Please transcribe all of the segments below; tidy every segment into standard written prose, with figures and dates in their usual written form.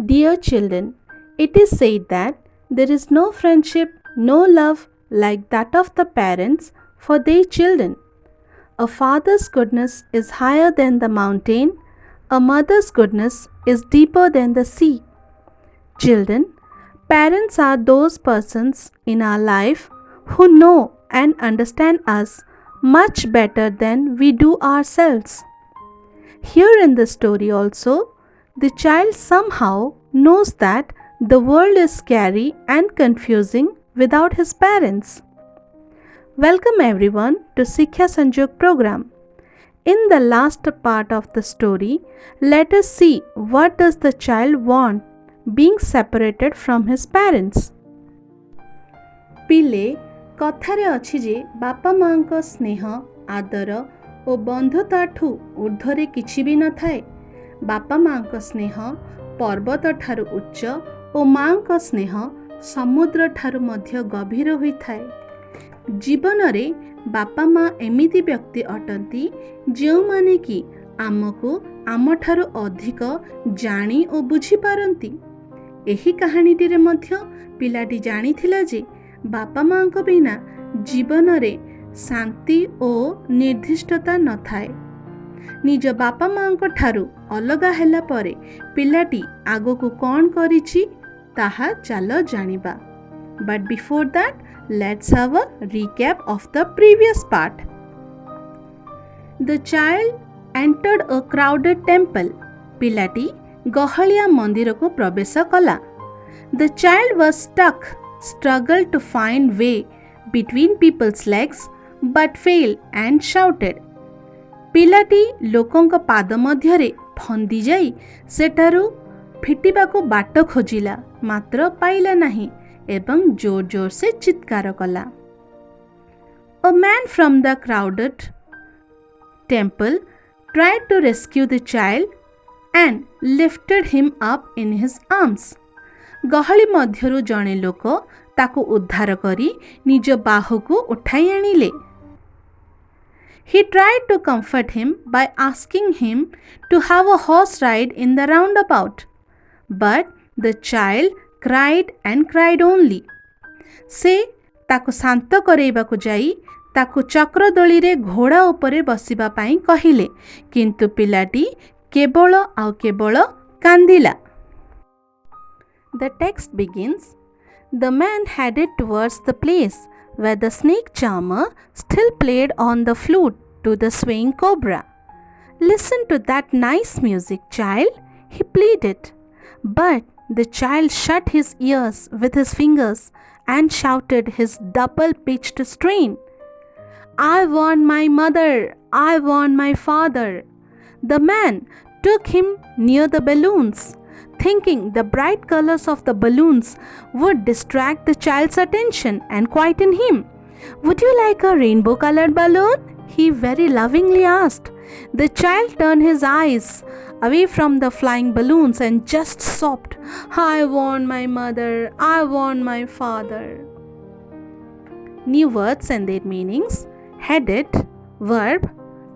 Dear children, it is said that there is no friendship, no love like that of the parents for their children. A father's goodness is higher than the mountain, a mother's goodness is deeper than the sea. Children, parents are those persons in our life who know and understand us much better than we do ourselves. Here in the story also, the child somehow knows that the world is scary and confusing without his parents. Welcome everyone to Sikhya Sanjog program. In the last part of the story, let us see what does the child want being separated from his parents. ପିଲେ କଥାରେ ଅଛି ଯେ ବାପା ମାଙ୍କ ସ୍ନେହ ଆଦର ଓ ବନ୍ଧୁତାଠୁ ଊର୍ଦ୍ଧ୍ୱରେ କିଛି ବି ନଥାଏ। ବାପା ମାଙ୍କ ସ୍ନେହ ପର୍ବତଠାରୁ ଉଚ୍ଚ ଓ ମାଙ୍କ ସ୍ନେହ ସମୁଦ୍ରଠାରୁ ମଧ୍ୟ ଗଭୀର ହୋଇଥାଏ। ଜୀବନରେ ବାପା ମା ଏମିତି ବ୍ୟକ୍ତି ଅଟନ୍ତି ଯେଉଁମାନେ କି ଆମକୁ ଆମଠାରୁ ଅଧିକ ଜାଣି ଓ ବୁଝିପାରନ୍ତି। ଏହି କାହାଣୀଟିରେ ମଧ୍ୟ ପିଲାଟି ଜାଣିଥିଲା ଯେ ବାପା ମାଙ୍କ ବିନା ଜୀବନରେ ଶାନ୍ତି ଓ ନିର୍ଦ୍ଦିଷ୍ଟତା ନଥାଏ। ନିଜ ବାପା ମାଙ୍କ ଠାରୁ ଅଲଗା ହେଲା ପରେ ପିଲାଟି ଆଗକୁ କ'ଣ କରିଛି ତାହା ଚାଲ ଜାଣିବା। But before that, let's have a recap of the previous part. The child entered a crowded temple. ପିଲାଟି ଗହଳିଆ ମନ୍ଦିରକୁ ପ୍ରବେଶ କଲା। The child was stuck, struggled to find way between people's legs, but failed and shouted. ପିଲାଟି ଲୋକଙ୍କ ପାଦ ମଧ୍ୟରେ ଫନ୍ଦି ଯାଇ ସେଠାରୁ ଫିଟିବାକୁ ବାଟ ଖୋଜିଲା, ମାତ୍ର ପାଇଲା ନାହିଁ ଏବଂ ଜୋର ଜୋର ସେ ଚିତ୍କାର କଲା। A man from the crowded temple tried to rescue the child and lifted him up in his arms. ଗହଳି ମଧ୍ୟରୁ ଜଣେ ଲୋକ ତାକୁ ଉଦ୍ଧାର କରି ନିଜ ବାହୁକୁ ଉଠାଇ ଆଣିଲେ। He tried to comfort him by asking him to have a horse ride in the roundabout, but the child cried and cried only. ସେ ତାକୁ ଶାନ୍ତ କରାଇବାକୁ ଯାଇ ତାକୁ ଚକ୍ରଦୋଳିରେ ଘୋଡ଼ା ଉପରେ ବସିବା ପାଇଁ କହିଲେ, କିନ୍ତୁ ପିଲାଟି କେବଳ ଆଉ କେବଳ କାନ୍ଦିଲା। The text begins, the man headed towards the place where the snake charmer still played on the flute to the swaying cobra. Listen to that nice music, child, he pleaded. But the child shut his ears with his fingers and shouted his double-pitched strain. I want my mother, I want my father. The man took him near the balloons, thinking the bright colors of the balloons would distract the child's attention and quieten him. Would you like a rainbow-colored balloon? He very lovingly asked. The child turned his eyes away from the flying balloons and just sobbed, I want my mother, I want my father. New words and their meanings. Headed, verb,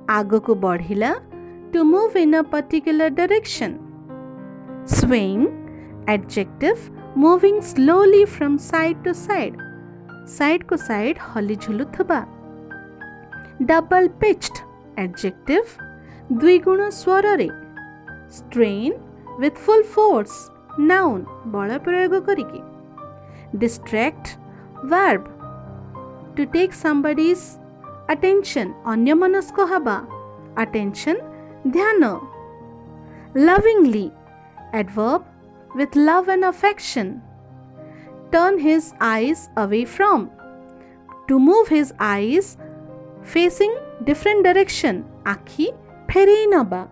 aguku badhila, to move in a particular direction. Swaying, adjective, moving slowly from side to side. Side ko side holi झुलुथबा. Double pitched, adjective, द्विगुण स्वररे. Strain, with full force, noun, बल प्रयोग करिके. Distract, verb, to take somebody's attention, अन्यमनस्क हबा. Attention, ध्यान. Lovingly, adverb, with love and affection. Turn his eyes away from, to move his eyes facing different direction, akhi फेरेई नबा.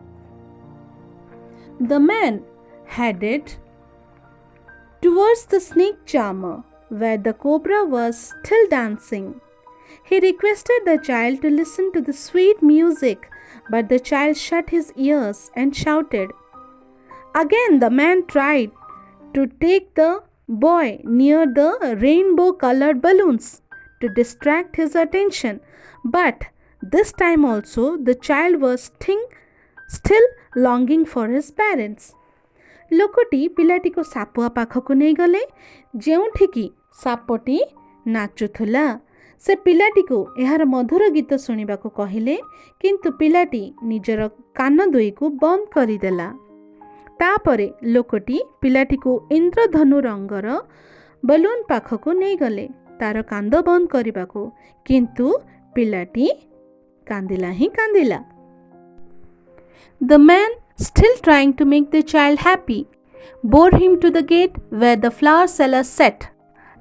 The man headed towards the snake charmer where the cobra was still dancing. He requested the child to listen to the sweet music, but the child shut his ears and shouted. Again the man tried to take the boy near the rainbow-colored balloons to distract his attention, but this time also the child was still longing for his parents. ଲୋକଟି ପିଲାଟିକୁ ସାପୁଆ ପାଖକୁ ନେଇଗଲେ, ଯେଉଁଠିକି ସାପଟି ନାଚୁଥିଲା। ସେ ପିଲାଟିକୁ ଏହାର ମଧୁର ଗୀତ ଶୁଣିବାକୁ କହିଲେ, କିନ୍ତୁ ପିଲାଟି ନିଜର କାନ ଦୁଇକୁ ବନ୍ଦ କରିଦେଲା। ତାପରେ ଲୋକଟି ପିଲାଟିକୁ ଇନ୍ଦ୍ରଧନୁ ରଙ୍ଗର ବଲୁନ ପାଖକୁ ନେଇଗଲେ ତାର କାନ୍ଦ ବନ୍ଦ କରିବାକୁ, କିନ୍ତୁ ପିଲାଟି କାନ୍ଦିଲା ହିଁ କାନ୍ଦିଲା। The man, still trying to make the child happy, bore him to the gate where the flower seller sat.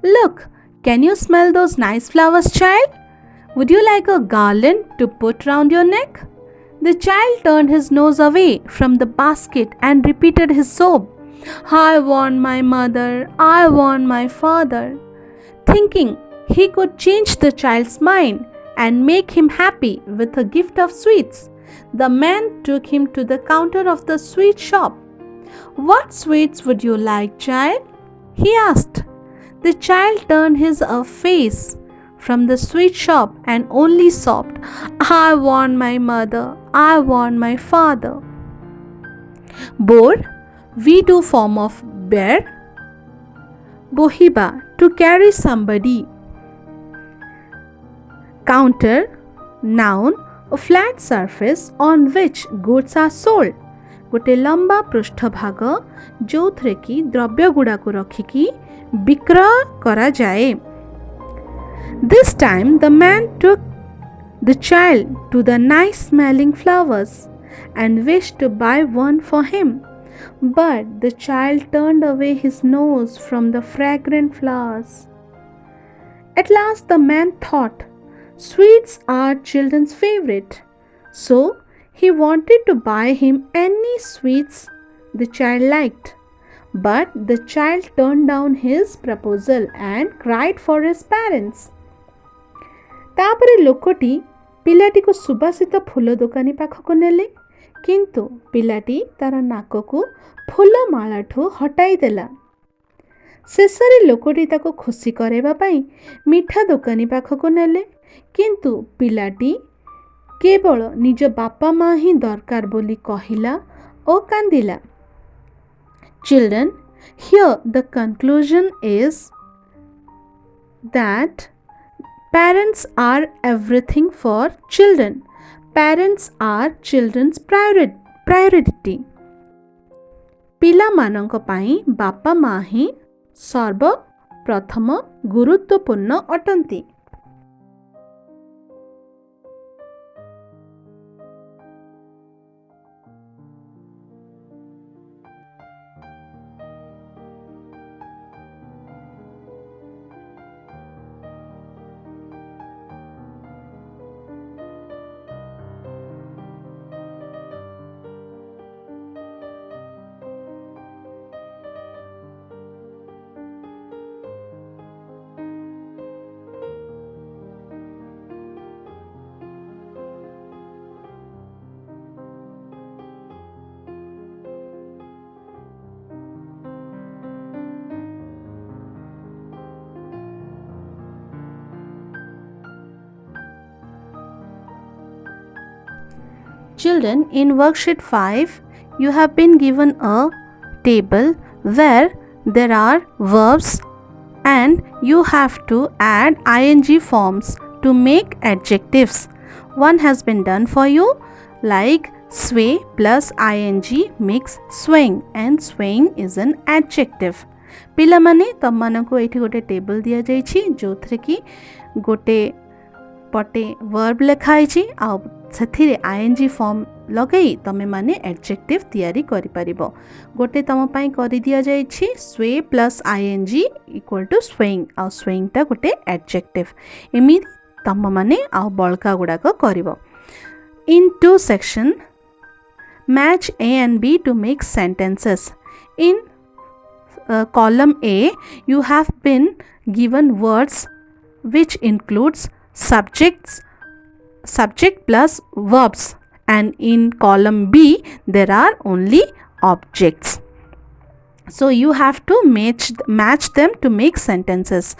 Look, can you smell those nice flowers, child? Would you like a garland to put round your neck? The child turned his nose away from the basket and repeated his sob, I want my mother, I want my father. Thinking he could change the child's mind and make him happy with a gift of sweets, the man took him to the counter of the sweet shop. What sweets would you like, child? He asked. The child turned his face from the sweet shop and only sobbed, I want my mother, I want my father. Bore, V2 form of bear. Bohiba, to carry somebody. Counter, noun, a flat surface on which goods are sold. गोटे लंबा पृष्ठभाग जो थे कि द्रव्य गुड़ा को रखिकी विक्रय करा जाए। This time the man took the child to the nice smelling flowers and wished to buy one for him, but the child turned away his nose from the fragrant flowers. At last the man thought, sweets are children's favorite, so he wanted to buy him any sweets the child liked. But the child turned down his proposal and cried for his parents. तापरे लोकटी पिलाटी को सुबासित फूल दुकानी पाखक नेले, किंतु पिलाटी तार नाक को फूल मालाठू हटाई देला। शेषरे लोकटी ताको खुशी करेबा पई मिठा दुकानी पाखक नेले, किंतु पिलाटी केवल निज बापा माँ ही दरकार बोली कहिला और कांदिला। Children, here the conclusion is that parents are everything for children. Parents are children's priority. पिला मानक पाई बापा माँ ही सर्वप्रथम गुरुत्वपूर्ण अटंती। Children, in worksheet 5, you have been given a table where there are verbs and you have to add ing forms to make adjectives. One has been done for you, like sway plus ing makes swaying, and swaying is an adjective. पिला माने तम मानको एठी गोटे table दिया जाइछि जोथरे कि गोटे पटे वर्ब लिखाई छी आ सेथिरे आईएनजी फॉर्म लगई तमे माने एडजेक्टिव तयारी करि परिबो। गोटे तम पई करि दिया जाय छी sway plus ING equal to swaying आ स्वेइंग ता गोटे एडजेक्टिव। एमि तम माने आ बळका गुडा को करिवो। In two section match A and B to make sentences. In column A you have been given words which includes subject plus verbs, and in column B there are only objects. So you have to match them to make sentences.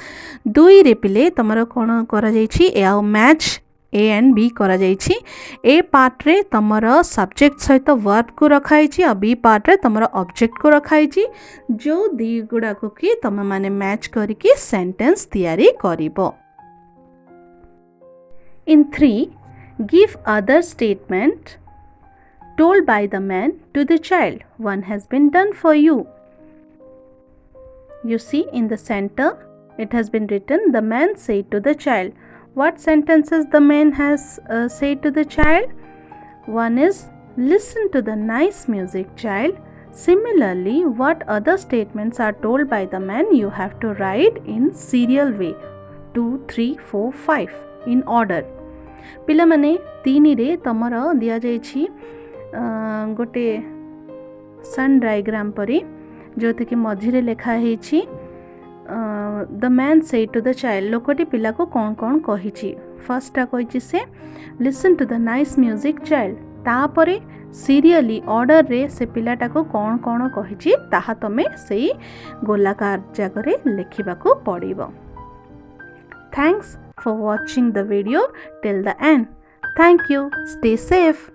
दुई रे पिले तमरो कोन करा जायछि ए आ match A and B करा जाइछि ए part रे तमर subject सहित verb को रखाइछि और बी पार्ट रे तमर ऑब्जेक्ट को रखाइछि जो दी गुडा को कि तम माने मैच करिकि सेंटेंस तैयारी करिवो इन 3 give other statement told by the man to the child. One has been done for you. You see in the center it has been written the man said to the child. What sentences the man has said to the child? One is listen to the nice music, child. Similarly, what other statements are told by the man you have to write in serial way 2, 3, 4, 5 in order. पिला माने 3 रे तमर दिया जाइछि गोटे सन diagram परी जो कि मझिरे लेखा है द मैन से टू द चाइल्ड लोकटी पिला को कौन कौन कही फर्स्टा कही से listen to the nice music child तापरे सीरियली ऑर्डर रे से पिलाटा को कौन कौन कही ताहा तमे से गोलाकार जगह लिखा पड़ो thanks for watching the video till the end thank you stay safe